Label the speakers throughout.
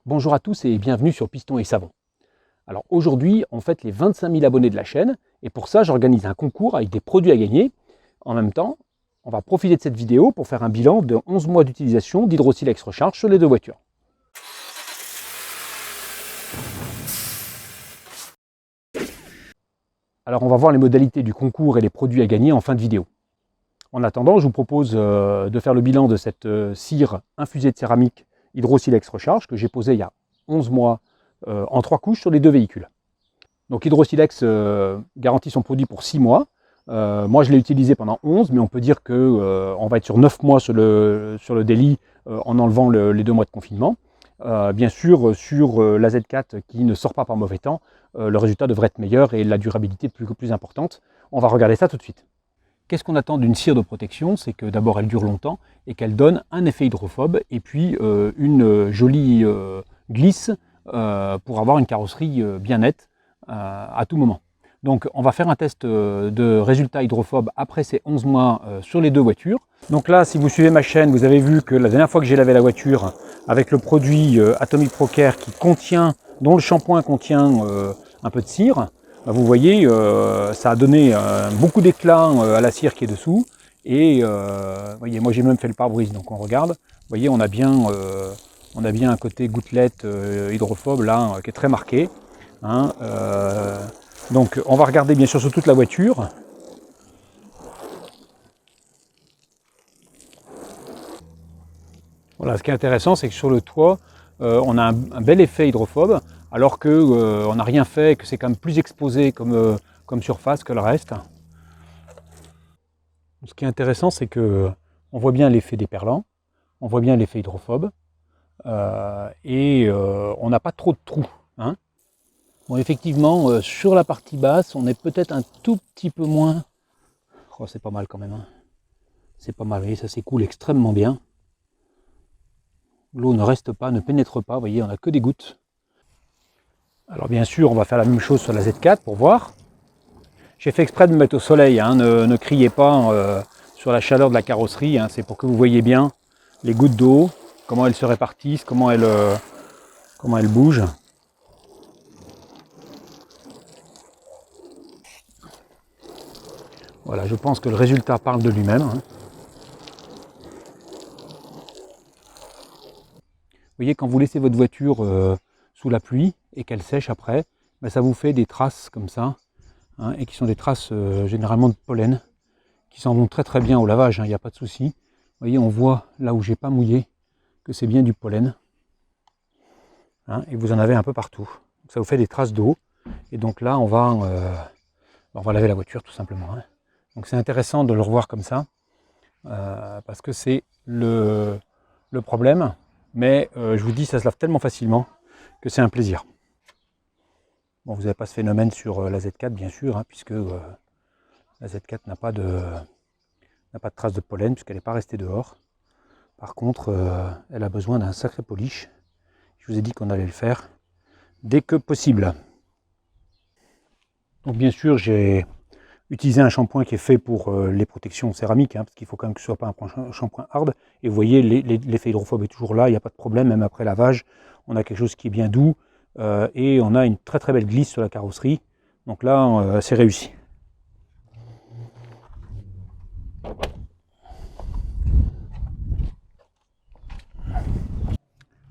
Speaker 1: Bonjour à tous et bienvenue sur Piston et Savon. Alors aujourd'hui, on fête les 25 000 abonnés de la chaîne et pour ça, j'organise un concours avec des produits à gagner. En même temps, on va profiter de cette vidéo pour faire un bilan de 11 mois d'utilisation d'Hydro-Silex Recharge sur les deux voitures. Alors on va voir les modalités du concours et les produits à gagner en fin de vidéo. En attendant, je vous propose de faire le bilan de cette cire infusée de céramique Hydro-Silex Recharge que j'ai posée il y a 11 mois en 3 couches sur les deux véhicules. Donc Hydro-Silex garantit son produit pour 6 mois. Moi je l'ai utilisé pendant 11, mais on peut dire qu'on va être sur 9 mois sur le délit en enlevant les 2 mois de confinement. Bien sûr, sur la Z4 qui ne sort pas par mauvais temps, le résultat devrait être meilleur et la durabilité plus importante. On va regarder ça tout de suite. Qu'est-ce qu'on attend d'une cire de protection? C'est que d'abord elle dure longtemps et qu'elle donne un effet hydrophobe et puis une jolie glisse pour avoir une carrosserie bien nette à tout moment. Donc on va faire un test de résultat hydrophobe après ces 11 mois sur les deux voitures. Donc là, si vous suivez ma chaîne, vous avez vu que la dernière fois que j'ai lavé la voiture avec le produit Atomic Pro Care dont le shampoing contient un peu de cire, vous voyez, ça a donné beaucoup d'éclat à la cire qui est dessous. Et voyez, moi j'ai même fait le pare-brise, donc on regarde. Vous voyez, on a bien un côté gouttelette hydrophobe là qui est très marqué. Hein, donc on va regarder bien sûr sur toute la voiture. Voilà, ce qui est intéressant, c'est que sur le toit, on a un bel effet hydrophobe, alors qu'on n'a rien fait, que c'est quand même plus exposé comme surface que le reste. Ce qui est intéressant, c'est que on voit bien l'effet déperlant, on voit bien l'effet hydrophobe, et on n'a pas trop de trous. Hein. Bon, effectivement, sur la partie basse, on est peut-être un tout petit peu moins... Oh, c'est pas mal quand même. Hein. C'est pas mal, vous voyez, ça s'écoule extrêmement bien. L'eau ne reste pas, ne pénètre pas, vous voyez, on n'a que des gouttes. Alors bien sûr, on va faire la même chose sur la Z4 pour voir. J'ai fait exprès de me mettre au soleil, hein, ne criez pas sur la chaleur de la carrosserie, hein, c'est pour que vous voyez bien les gouttes d'eau, comment elles se répartissent, comment elles bougent. Voilà, je pense que le résultat parle de lui-même. Hein. Vous voyez, quand vous laissez votre voiture sous la pluie et qu'elle sèche après, ben, ça vous fait des traces comme ça, hein, et qui sont des traces généralement de pollen, qui s'en vont très très bien au lavage, il n'y a pas de souci. Vous voyez, on voit là où j'ai pas mouillé que c'est bien du pollen, hein, et vous en avez un peu partout. Donc, ça vous fait des traces d'eau, et donc là on va laver la voiture tout simplement. Hein. Donc c'est intéressant de le revoir comme ça, parce que c'est le problème. Mais je vous dis, ça se lave tellement facilement que c'est un plaisir. Bon, vous n'avez pas ce phénomène sur la Z4, bien sûr, hein, puisque la Z4 n'a pas de traces de pollen, puisqu'elle n'est pas restée dehors. Par contre, elle a besoin d'un sacré polish. Je vous ai dit qu'on allait le faire dès que possible. Donc bien sûr, j'ai utilisé un shampoing qui est fait pour les protections céramiques, hein, parce qu'il faut quand même que ce ne soit pas un shampoing hard. Et vous voyez, l'effet hydrophobe est toujours là, il n'y a pas de problème, même après lavage. On a quelque chose qui est bien doux et on a une très très belle glisse sur la carrosserie. Donc là, c'est réussi.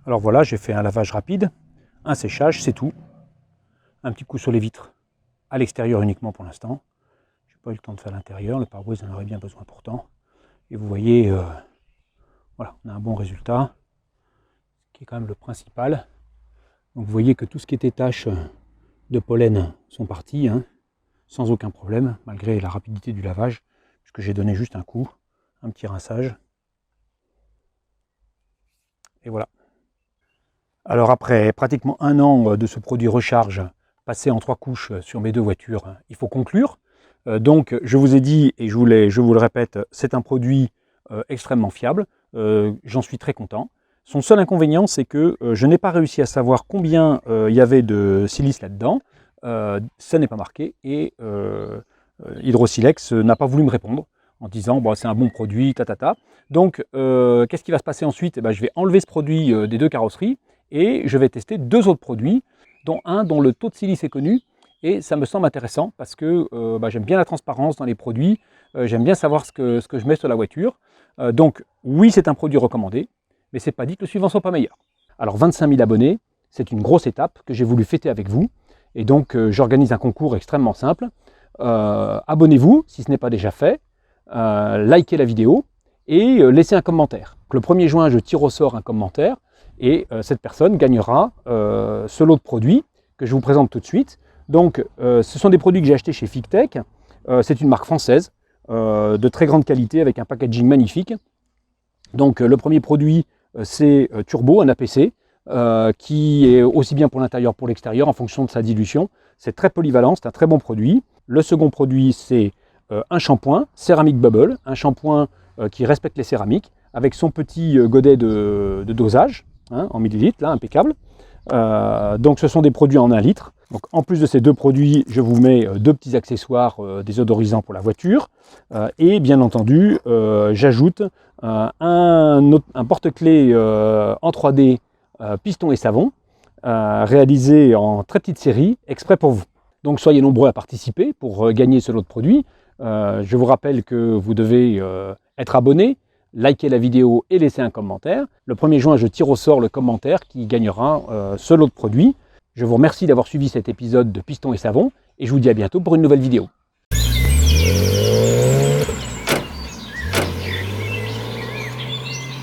Speaker 1: Alors voilà, j'ai fait un lavage rapide, un séchage, c'est tout. Un petit coup sur les vitres, à l'extérieur uniquement pour l'instant. Je n'ai pas eu le temps de faire l'intérieur, le pare-brise en aurait bien besoin pourtant. Et vous voyez, voilà, on a un bon résultat, qui est quand même le principal. Donc vous voyez que tout ce qui était taches de pollen sont partis, hein, sans aucun problème, malgré la rapidité du lavage, puisque j'ai donné juste un coup, un petit rinçage. Et voilà. Alors après pratiquement un an de ce produit recharge, passé en 3 couches sur mes deux voitures, il faut conclure. Donc je vous ai dit, et je vous le répète, c'est un produit extrêmement fiable, j'en suis très content. Son seul inconvénient, c'est que je n'ai pas réussi à savoir combien il y avait de silice là-dedans, ça n'est pas marqué, et Hydro-Silex n'a pas voulu me répondre en disant bon, c'est un bon produit, tatata. Donc qu'est-ce qui va se passer ensuite? Eh ben, je vais enlever ce produit des deux carrosseries, et je vais tester 2 autres produits, dont un dont le taux de silice est connu, et ça me semble intéressant parce que j'aime bien la transparence dans les produits, j'aime bien savoir ce que je mets sur la voiture. Donc oui, c'est un produit recommandé, mais ce n'est pas dit que le suivant ne soit pas meilleur. Alors 25 000 abonnés, c'est une grosse étape que j'ai voulu fêter avec vous, et donc j'organise un concours extrêmement simple. Abonnez-vous si ce n'est pas déjà fait, likez la vidéo et laissez un commentaire. Le 1er juin, je tire au sort un commentaire et cette personne gagnera ce lot de produits que je vous présente tout de suite. Donc ce sont des produits que j'ai achetés chez Fictech, c'est une marque française de très grande qualité avec un packaging magnifique. Donc le premier produit c'est Turbo, un APC, qui est aussi bien pour l'intérieur que pour l'extérieur en fonction de sa dilution. C'est très polyvalent, c'est un très bon produit. Le second produit, c'est un shampoing, Ceramic Bubble, un shampoing qui respecte les céramiques, avec son petit godet de dosage, hein, en millilitres, là, impeccable. Donc ce sont des produits en 1 litre. Donc en plus de ces 2 produits, je vous mets 2 petits accessoires désodorisants pour la voiture. Et bien entendu, j'ajoute un porte-clés en 3D piston et savon, réalisé en très petite série, exprès pour vous. Donc soyez nombreux à participer pour gagner ce lot de produits. Je vous rappelle que vous devez être abonné, liker la vidéo et laisser un commentaire. Le 1er juin, je tire au sort le commentaire qui gagnera ce lot de produits. Je vous remercie d'avoir suivi cet épisode de Piston et Savon et je vous dis à bientôt pour une nouvelle vidéo.